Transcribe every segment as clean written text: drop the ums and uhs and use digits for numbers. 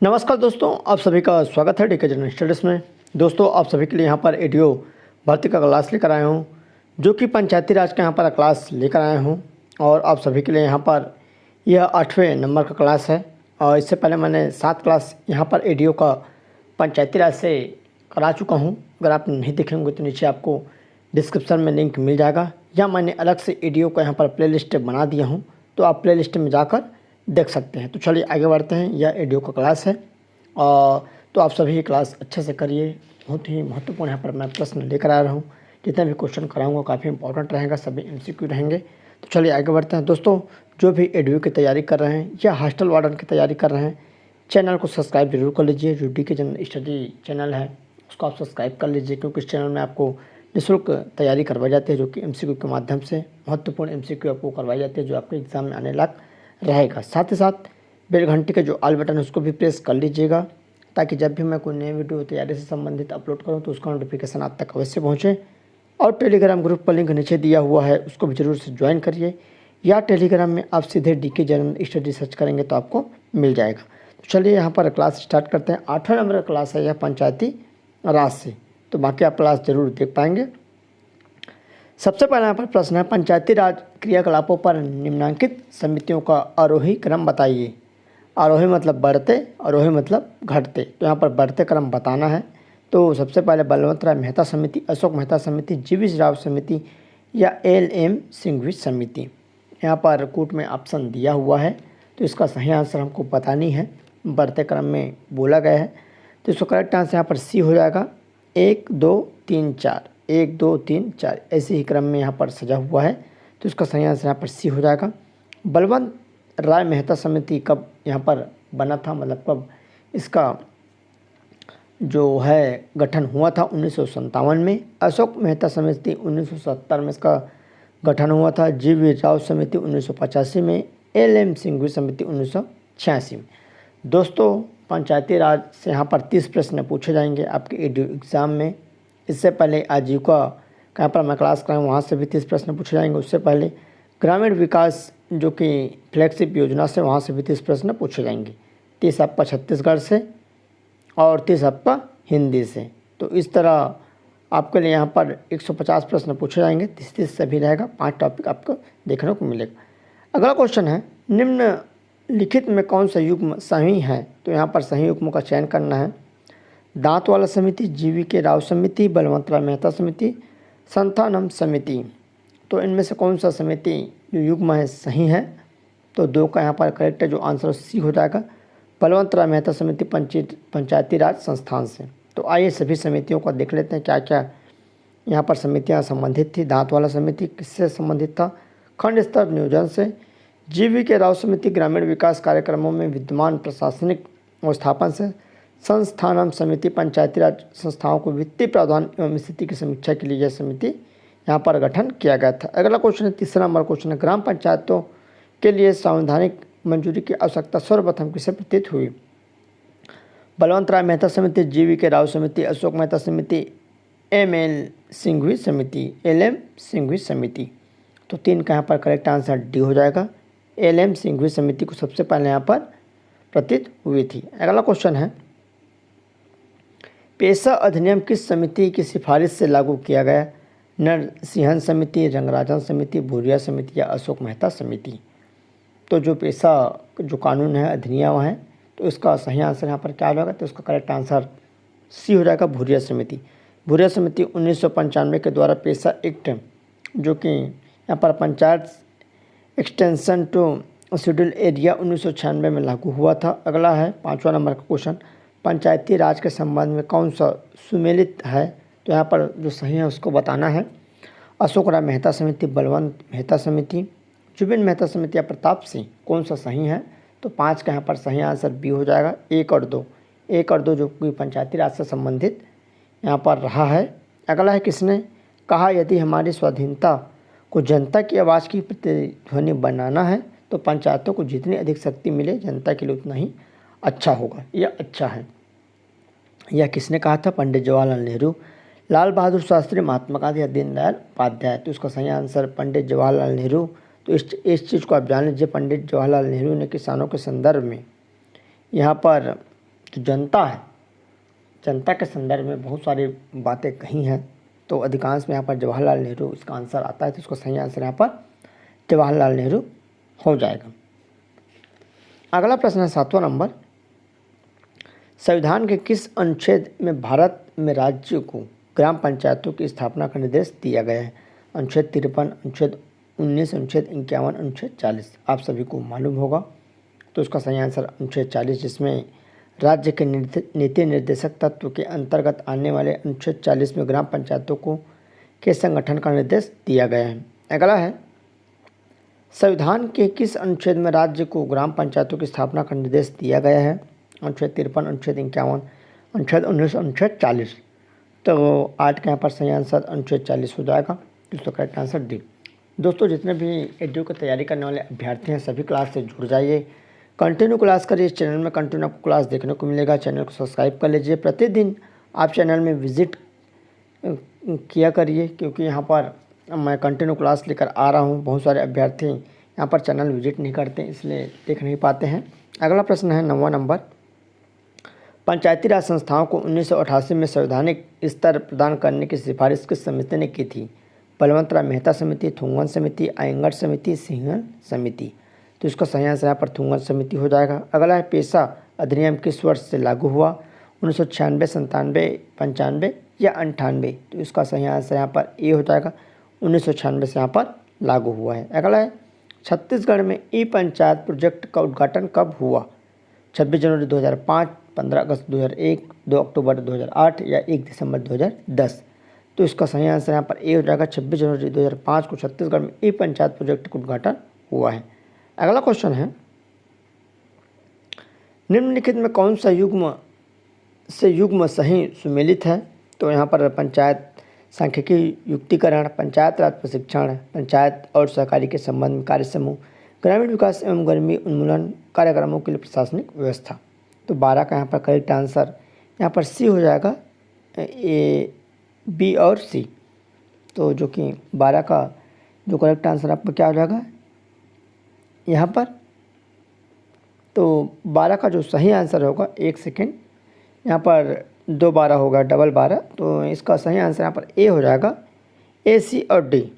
नमस्कार दोस्तों, आप सभी का स्वागत है डीके जनरल स्टडीज़ में। दोस्तों, आप सभी के लिए यहाँ पर एडीओ भर्ती का क्लास लेकर आया हूँ, जो कि पंचायती राज का यहाँ पर क्लास लेकर आया हूँ। और आप सभी के लिए यहाँ पर यह 8वें नंबर का क्लास है। और इससे पहले मैंने 7 क्लास यहाँ पर एडीओ का पंचायती राज से करा चुका हूँ। अगर आप नहीं देखेंगे तो नीचे आपको डिस्क्रिप्शन में लिंक मिल जाएगा, या मैंने अलग से एडीओ का यहाँ पर प्लेलिस्ट बना दिया हूँ, तो आप प्लेलिस्ट में जाकर देख सकते हैं। तो चलिए आगे बढ़ते हैं। यह एडीओ का क्लास है, तो आप सभी क्लास अच्छे से करिए। बहुत ही महत्वपूर्ण यहाँ पर मैं प्रश्न लेकर आ रहा हूँ। जितने भी क्वेश्चन कराऊंगा काफ़ी इंपॉर्टेंट रहेगा, सभी एमसीक्यू रहेंगे। तो चलिए आगे बढ़ते हैं। दोस्तों, जो भी एडीओ की तैयारी कर रहे हैं या हॉस्टल वार्डन की तैयारी कर रहे हैं, चैनल को सब्सक्राइब जरूर कर लीजिए। जो डीके जनरल स्टडी चैनल है उसको आप सब्सक्राइब कर लीजिए, क्योंकि इस चैनल में आपको निःशुल्क तैयारी करवाई जाती है, जो कि एमसीक्यू के माध्यम से महत्वपूर्ण एमसीक्यू आपको करवाई जाती है, जो आपके एग्जाम में आने लायक रहेगा। साथ ही साथ बेल घंटे का जो ऑल बटन है उसको भी प्रेस कर लीजिएगा, ताकि जब भी मैं कोई नई वीडियो तैयारी से संबंधित अपलोड करूं तो उसका नोटिफिकेशन आप तक अवश्य पहुंचे। और टेलीग्राम ग्रुप पर लिंक नीचे दिया हुआ है, उसको भी जरूर से ज्वाइन करिए, या टेलीग्राम में आप सीधे डीके जनरल स्टडी सर्च करेंगे तो आपको मिल जाएगा। तो चलिए यहाँ पर क्लास स्टार्ट करते हैं। 8वें नंबर का क्लास है यह पंचायती राज से, तो बाकी आप क्लास जरूर देख पाएंगे। सबसे पहला यहाँ पर प्रश्न है, पंचायती राज क्रियाकलापों पर निम्नांकित समितियों का आरोही क्रम बताइए। आरोही मतलब बढ़ते, आरोही मतलब घटते। तो यहाँ पर बढ़ते क्रम बताना है। तो सबसे पहले बलवंत राय मेहता समिति, अशोक मेहता समिति, जीवी राव समिति या एल.एम. सिंघवी समिति। यहाँ पर कूट में ऑप्शन दिया हुआ है, तो इसका सही आंसर हमको बतानी है। बढ़ते क्रम में बोला गया है, तो इसका करेक्ट आंसर यहाँ पर सी हो जाएगा। 1 2 3 4, 1 2 3 4 ऐसे ही क्रम में यहाँ पर सजा हुआ है, तो इसका सही आंसर यहाँ पर सी हो जाएगा। बलवंत राय मेहता समिति कब यहाँ पर बना था, मतलब कब इसका जो है गठन हुआ था, 1957 में। अशोक मेहता समिति 1970 में इसका गठन हुआ था। जीवी राव समिति 1985 में। एल.एम. सिंघवी समिति 1986 में। दोस्तों, पंचायती राज से यहाँ पर 30 प्रश्न पूछे जाएंगे आपके एग्ज़ाम में। इससे पहले आजीविका कहाँ पर मैं क्लास कराऊँ, वहाँ से भी 30 प्रश्न पूछे जाएंगे। उससे पहले ग्रामीण विकास जो कि फ्लैगशिप योजना से, वहाँ से भी 30 प्रश्न पूछे जाएंगे। 30 आपका छत्तीसगढ़ से और 30 आपका हिंदी से। तो इस तरह आपके लिए यहाँ पर 150 प्रश्न पूछे जाएंगे। 30 से भी रहेगा, 5 टॉपिक आपको देखने को मिलेगा। अगला क्वेश्चन है, निम्नलिखित में कौन सा युग्म सही है। तो यहाँ पर सही युग्मों का चयन करना है। दांत वाला समिति, जीवी के राव समिति, बलवंत राय मेहता समिति, संथानम समिति। तो इनमें से कौन सा समिति जो युग्म है सही है। तो 2 का यहाँ पर करेक्ट है, जो आंसर सी हो जाएगा। बलवंत राय मेहता समिति पंचायती राज संस्थान से। तो आइए सभी समितियों को देख लेते हैं क्या क्या यहाँ पर समितियाँ संबंधित थी। दांत वाला समिति किससे संबंधित था, खंड स्तर नियोजन से। जीवी के राव समिति ग्रामीण विकास कार्यक्रमों में विद्यमान प्रशासनिक व्यवस्थापन से। संस्थानम समिति पंचायती राज संस्थाओं को वित्तीय प्रावधान एवं स्थिति की समीक्षा के लिए यह समिति यहाँ पर गठन किया गया था। अगला क्वेश्चन है, तीसरा नंबर क्वेश्चन है, ग्राम पंचायतों के लिए संवैधानिक मंजूरी की आवश्यकता सर्वप्रथम किसे प्रतीत हुई। बलवंत राय मेहता समिति, जीवी के राव समिति, अशोक मेहता समिति, एम.एल. सिंघवी समिति, एल.एम. सिंघवी समिति। तो 3 का यहाँ पर करेक्ट आंसर डी हो जाएगा। एल.एम. सिंघवी समिति को सबसे पहले यहाँ पर प्रतीत हुई थी। अगला क्वेश्चन है, पेशा अधिनियम किस समिति की सिफारिश से लागू किया गया। नरसिंहन समिति, रंगराजन समिति, भूरिया समिति या अशोक मेहता समिति। तो जो पेशा जो कानून है, अधिनियम है, तो इसका सही आंसर यहाँ पर क्या हो जाएगा। तो इसका करेक्ट आंसर सी हो जाएगा, भूरिया समिति। भूरिया समिति 1995 के द्वारा पेशा एक्ट, जो कि यहाँ पर panchayat extension to schedule area 1996 में लागू हुआ था। अगला है 5वां नंबर का क्वेश्चन, पंचायती राज के संबंध में कौन सा सुमेलित है। तो यहाँ पर जो सही है उसको बताना है। अशोक राय मेहता समिति, बलवंत मेहता समिति, जुबिन मेहता समिति या प्रताप सिंह, कौन सा सही है। तो 5 का यहाँ पर सही आंसर बी हो जाएगा। 1 और 2, 1 और 2 जो कि पंचायती राज से संबंधित यहाँ पर रहा है। अगला है, किसने कहा यदि हमारी स्वाधीनता को जनता की आवाज़ की प्रतिध्वनि बनाना है तो पंचायतों को जितनी अधिक शक्ति मिले जनता के लिए उतना ही अच्छा होगा। यह अच्छा है, यह किसने कहा था। पंडित जवाहरलाल नेहरू, लाल बहादुर शास्त्री, महात्मा गांधी या दीनदयाल उपाध्याय। तो इसका सही आंसर पंडित जवाहरलाल नेहरू। तो इस चीज़ को आप जान लीजिए, पंडित जवाहरलाल नेहरू ने किसानों के संदर्भ में यहाँ पर जो जनता है, जनता के संदर्भ में बहुत सारी बातें कही हैं। तो अधिकांश में यहाँ पर जवाहरलाल नेहरू इसका आंसर आता है, तो इसका सही आंसर यहाँ पर जवाहरलाल नेहरू हो जाएगा। अगला प्रश्न है 7वां नंबर, संविधान के किस अनुच्छेद में भारत में राज्य को ग्राम पंचायतों की स्थापना का निर्देश दिया गया है? अनुच्छेद 53, अनुच्छेद 19, अनुच्छेद 51, अनुच्छेद 40। आप सभी को मालूम होगा, तो उसका सही आंसर अनुच्छेद 40, जिसमें राज्य के नीति निर्देशक तत्व के अंतर्गत आने वाले अनुच्छेद 40 में ग्राम पंचायतों को के संगठन का निर्देश दिया गया है। अगला है, संविधान के किस अनुच्छेद में राज्य को ग्राम पंचायतों की स्थापना का निर्देश दिया गया है? अनुच्छेद 53, अनुच्छेद 51, अनुच्छेद 19, अनुच्छेद 40। तो 8 का यहाँ पर सही आंसर अनुच्छेद 40 हो जाएगा, जिसका करेक्ट आंसर डी। दोस्तों, जितने भी एडीओ की तैयारी करने वाले अभ्यर्थी हैं सभी क्लास से जुड़ जाइए, कंटिन्यू क्लास करिए। इस चैनल में कंटिन्यू आपको क्लास देखने को मिलेगा। चैनल को सब्सक्राइब कर लीजिए, प्रतिदिन आप चैनल में विजिट किया करिए, क्योंकि यहाँ पर मैं कंटिन्यू क्लास लेकर आ रहा हूँ। बहुत सारे अभ्यर्थी यहाँ पर चैनल विजिट नहीं करते, इसलिए देख नहीं पाते हैं। अगला प्रश्न है 9वां नंबर, पंचायती राज संस्थाओं को 1988 में संवैधानिक स्तर प्रदान करने की सिफारिश किस समिति ने की थी? बलवंतराव मेहता समिति, थुंगन समिति, आयंगर समिति, सिंघल समिति। तो इसका सही आंसर यहाँ पर थुंगन समिति हो जाएगा। अगला है, पेशा अधिनियम किस वर्ष से लागू हुआ? 1996, 97, 95 या 98। तो इसका सही आंसर यहाँ पर ए हो जाएगा, 1996 से यहाँ पर लागू हुआ है। अगला है, छत्तीसगढ़ में ई पंचायत प्रोजेक्ट का उद्घाटन कब हुआ? 26 जनवरी 2005, 15 अगस्त 2001, 2 अक्टूबर 2008 या 1 दिसंबर 2010। तो इसका सही आंसर यहाँ पर ए हो जाएगा, 26 जनवरी 2005 को छत्तीसगढ़ में ई पंचायत प्रोजेक्ट का उद्घाटन हुआ है। अगला क्वेश्चन है, निम्नलिखित में कौन सा युग्म सही सुमेलित है? तो यहाँ पर पंचायत सांख्यिकी युक्तिकरण, पंचायत राज प्रशिक्षण, पंचायत और सहकारी के संबंध में कार्य समूह, ग्रामीण विकास एवं गरीबी उन्मूलन कार्यक्रमों के लिए प्रशासनिक व्यवस्था। तो 12 का यहाँ पर करेक्ट आंसर यहाँ पर सी हो जाएगा, ए, बी और सी। तो जो कि 12 का जो करेक्ट आंसर आपका क्या हो जाएगा यहाँ पर? तो 12 का जो सही आंसर होगा, एक सेकेंड, यहाँ पर 2 12 होगा, डबल 12। तो इसका सही आंसर यहाँ पर ए हो जाएगा, ए, सी और डी।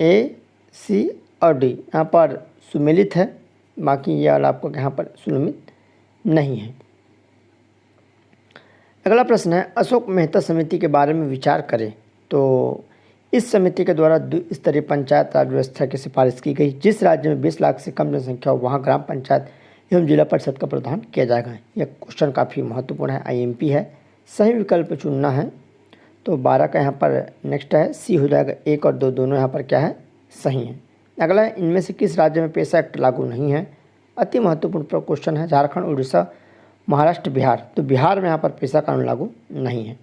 ए, सी और डी यहाँ पर सुमेलित है, बाकी ये वाला आपको यहाँ पर सुमेलित नहीं है। अगला प्रश्न है, अशोक मेहता समिति के बारे में विचार करें। तो इस समिति के द्वारा द्विस्तरीय पंचायत राज व्यवस्था की सिफारिश की गई। जिस राज्य में 20 लाख से कम जनसंख्या हो वहाँ ग्राम पंचायत एवं जिला परिषद का प्रावधान किया जाएगा। यह क्वेश्चन काफ़ी महत्वपूर्ण है, आईएमपी है, सही विकल्प चुनना है। तो 12 का यहाँ पर नेक्स्ट है, सी हो जाएगा। 1 और 2 दोनों यहाँ पर क्या है, सही है। अगला है, इनमें से किस राज्य में पेशा एक्ट लागू नहीं है? अति महत्वपूर्ण क्वेश्चन है। झारखंड, उड़ीसा, महाराष्ट्र, बिहार। तो बिहार में यहाँ पर पेशा कानून लागू नहीं है।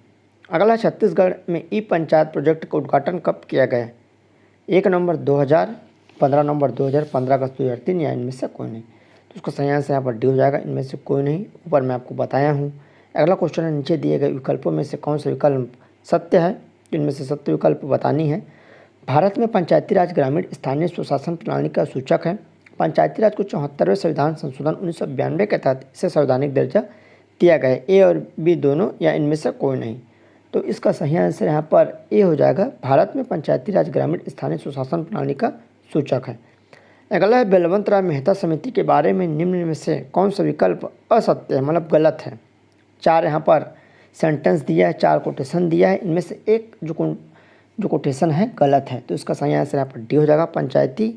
अगला, छत्तीसगढ़ में ई पंचायत प्रोजेक्ट का उद्घाटन कब किया गया? 1 नवंबर 2000, 15 नवंबर 2000, 15 अगस्त 2003 या इनमें से कोई नहीं। तो उसका सही आंसर यहाँ पर डी हो जाएगा, इनमें से कोई नहीं। ऊपर मैं आपको बताया हूँ। अगला क्वेश्चन है, नीचे दिए गए विकल्पों में से कौन सा विकल्प सत्य है? तो इनमें से सत्य विकल्प बतानी है। भारत में पंचायती राज ग्रामीण स्थानीय स्वशासन प्रणाली का सूचक है। पंचायती राज को 74वें संविधान संशोधन 1992 के तहत इसे संवैधानिक दर्जा दिया गया है। ए और बी दोनों या इनमें से कोई नहीं। तो इसका सही आंसर यहाँ पर ए हो जाएगा, भारत में पंचायती राज ग्रामीण स्थानीय स्वशासन प्रणाली का सूचक है। अगला है, बलवंतराव मेहता समिति के बारे में निम्न में से कौन सा विकल्प असत्य है, मतलब गलत है? 4 यहाँ पर सेंटेंस दिया है, 4 कोटेशन दिया है, इनमें से एक जो कोटेशन है गलत है। तो इसका सही आंसर यहाँ पर डी हो जाएगा, पंचायती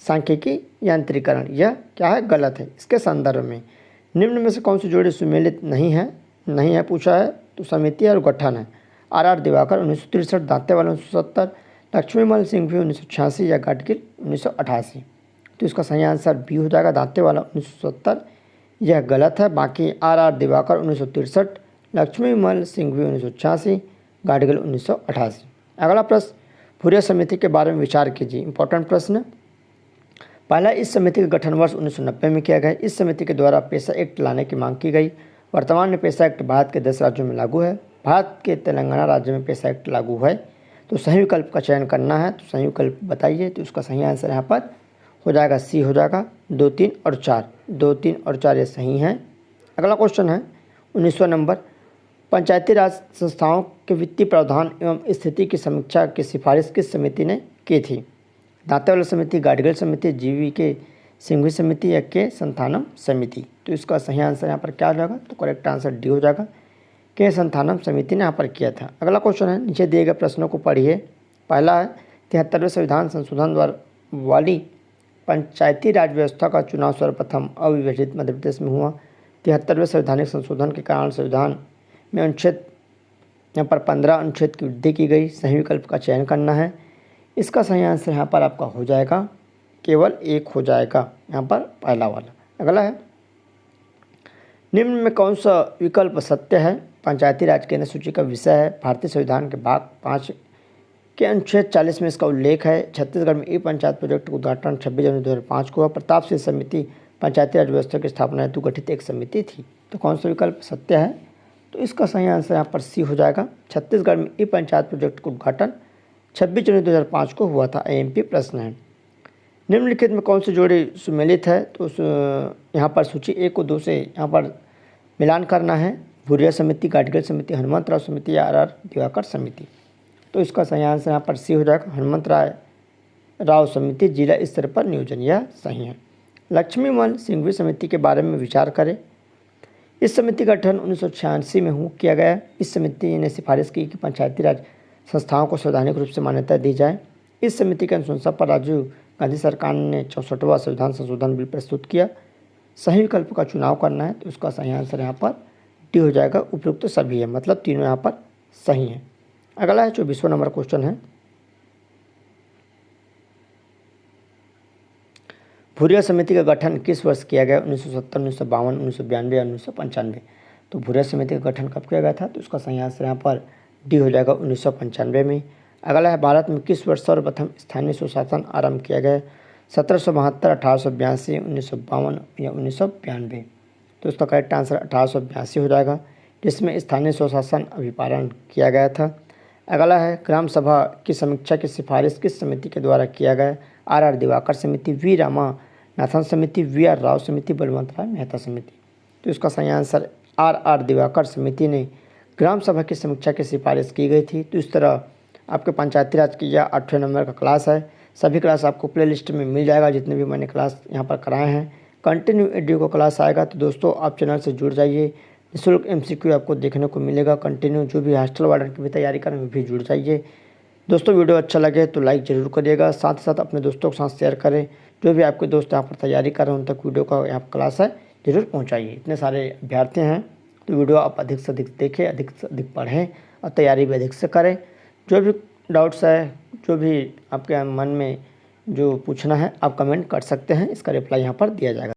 सांख्यिकी यांत्रिकरण, यह क्या है, गलत है। इसके संदर्भ में निम्न में से कौन सी जोड़ी सुमेलित नहीं है पूछा है। तो समिति और गठन है। आर दिवाकर 1963, दांतेवाला 1970, लक्ष्मीमल सिंघवी 1986 या गाडगिल 1988। तो इसका सही आंसर बी हो जाएगा, दांतेवाला 1970, यह गलत है। बाकी आर दिवाकर 1963, लक्ष्मीमल सिंघवी 1986, गाडगिल 1988। अगला प्रश्न, फुरिया समिति के बारे में विचार कीजिए। इंपॉर्टेंट प्रश्न। पहला, इस समिति का गठन वर्ष 1990 में किया गया। इस समिति के द्वारा पेशा एक्ट लाने की मांग की गई। वर्तमान में पेशा एक्ट भारत के 10 राज्यों में लागू है। भारत के तेलंगाना राज्य में पेशा एक्ट लागू है। तो सही विकल्प का चयन करना है। तो सही विकल्प बताइए। तो उसका सही आंसर यहाँ पर हो जाएगा सी हो जाएगा, 2, 3 और 4। 2, 3 और 4 ये सही हैं। अगला क्वेश्चन है 19वां नंबर, पंचायती राज संस्थाओं के वित्तीय प्रावधान एवं स्थिति की समीक्षा की सिफारिश किस समिति ने की थी? दांतेवाला समिति, गाडगिल समिति, जीवी के सिंघवी समिति या के संथानम समिति? तो इसका सही आंसर यहाँ पर क्या हो जाएगा? तो करेक्ट आंसर डी हो जाएगा, के संथानम समिति ने यहाँ पर किया था। अगला क्वेश्चन है, नीचे दिए गए प्रश्नों को पढ़िए। पहला है 73वें संविधान संशोधन द्वारा वाली पंचायती राज व्यवस्था का चुनाव सर्वप्रथम अविभाजित मध्य प्रदेश में हुआ। 73वें संवैधानिक संशोधन के कारण संविधान में अनुच्छेद यहाँ पर 15 अनुच्छेद की वृद्धि की गई। सही विकल्प का चयन करना है। इसका सही आंसर यहाँ पर आपका हो जाएगा, केवल एक हो जाएगा यहाँ पर पहला वाला। अगला है, निम्न में कौन सा विकल्प सत्य है? पंचायती राज केंद्र सूची का विषय है। भारतीय संविधान के भाग 5 के अनुच्छेद 40 में इसका उल्लेख है। छत्तीसगढ़ में ई पंचायत प्रोजेक्ट का उद्घाटन 26 जनवरी 2005 को हुआ। प्रताप सिंह समिति पंचायती राज व्यवस्था की स्थापना हेतु गठित एक समिति थी। तो कौन सा विकल्प सत्य है? तो इसका सही आंसर यहाँ पर सी हो जाएगा। छत्तीसगढ़ में ई पंचायत प्रोजेक्ट का उद्घाटन 26 जनवरी 2005 को हुआ था। AMP प्रश्न है। निम्नलिखित में कौन सी जोड़ी सुमेलित है? तो यहाँ पर सूची 1 को 2 से यहाँ पर मिलान करना है। भूरिया समिति, गाडगिल समिति, हनुमंत राव समिति या RR दिवाकर समिति? तो इसका सही आंसर यहाँ पर सी हो जाएगा, हनुमंत राव समिति, जिला स्तर पर नियोजन, यह सही है। लक्ष्मीमल सिंघवी समिति के बारे में विचार करें। इस समिति का गठन 1986 में किया गया। इस समिति ने सिफारिश की कि पंचायती राज संस्थाओं को संवैधानिक रूप से मान्यता दी जाए। इस समिति के अनुशंसा पर राजीव गांधी सरकार ने 64वां संविधान संशोधन बिल प्रस्तुत किया। सही विकल्प का चुनाव करना है। तो उसका सही आंसर यहाँ पर डी हो जाएगा। उपयुक्त सभी है, मतलब तीनों यहाँ पर सही हैं। अगला है 24वां नंबर क्वेश्चन है, भूरिया समिति का गठन किस वर्ष किया गया? 1970, 1952, 1992 या 1995? तो भूरिया समिति का गठन कब किया गया था? तो उसका सही आंसर यहाँ पर डी हो जाएगा, 1995 में। अगला है, भारत में किस वर्ष सर्वप्रथम स्थानीय स्वशासन आरंभ किया गया? 1772, 1882, 1952 या 1992? तो उसका करेक्ट आंसर 1882 हो जाएगा, जिसमें स्थानीय स्वशासन अभिपारण किया गया था। अगला है, ग्राम सभा की समीक्षा की सिफारिश किस समिति के द्वारा किया गया? RR दिवाकर समिति, V रामानाथन समिति, VR राव समिति, बलवंत राय मेहता समिति? तो इसका सही आंसर RR दिवाकर समिति ने ग्राम सभा की समीक्षा की सिफारिश की गई थी। तो इस तरह आपके पंचायती राज की यह 8वें नंबर का क्लास है। सभी क्लास आपको प्ले लिस्ट में मिल जाएगा, जितने भी मैंने क्लास यहाँ पर कराए हैं। कंटिन्यू एडियो का क्लास आएगा, तो दोस्तों आप चैनल से जुड़ जाइए। निःशुल्क MCQ आपको देखने को मिलेगा कंटिन्यू। जो भी हॉस्टल वार्डन की भी तैयारी करें वो भी जुड़ जाइए। दोस्तों वीडियो अच्छा लगे तो लाइक ज़रूर करिएगा, साथ ही साथ अपने दोस्तों के साथ शेयर करें। जो भी आपके दोस्त यहाँ पर तैयारी कर रहे हैं उन तक वीडियो का यहाँ क्लास है ज़रूर पहुँचाइए। इतने सारे अभ्यर्थी हैं तो वीडियो आप अधिक से अधिक देखें, अधिक से अधिक पढ़ें और तैयारी भी अधिक से करें। जो भी डाउट्स है, जो भी आपके मन में जो पूछना है आप कमेंट कर सकते हैं, इसका रिप्लाई यहाँ पर दिया जाएगा।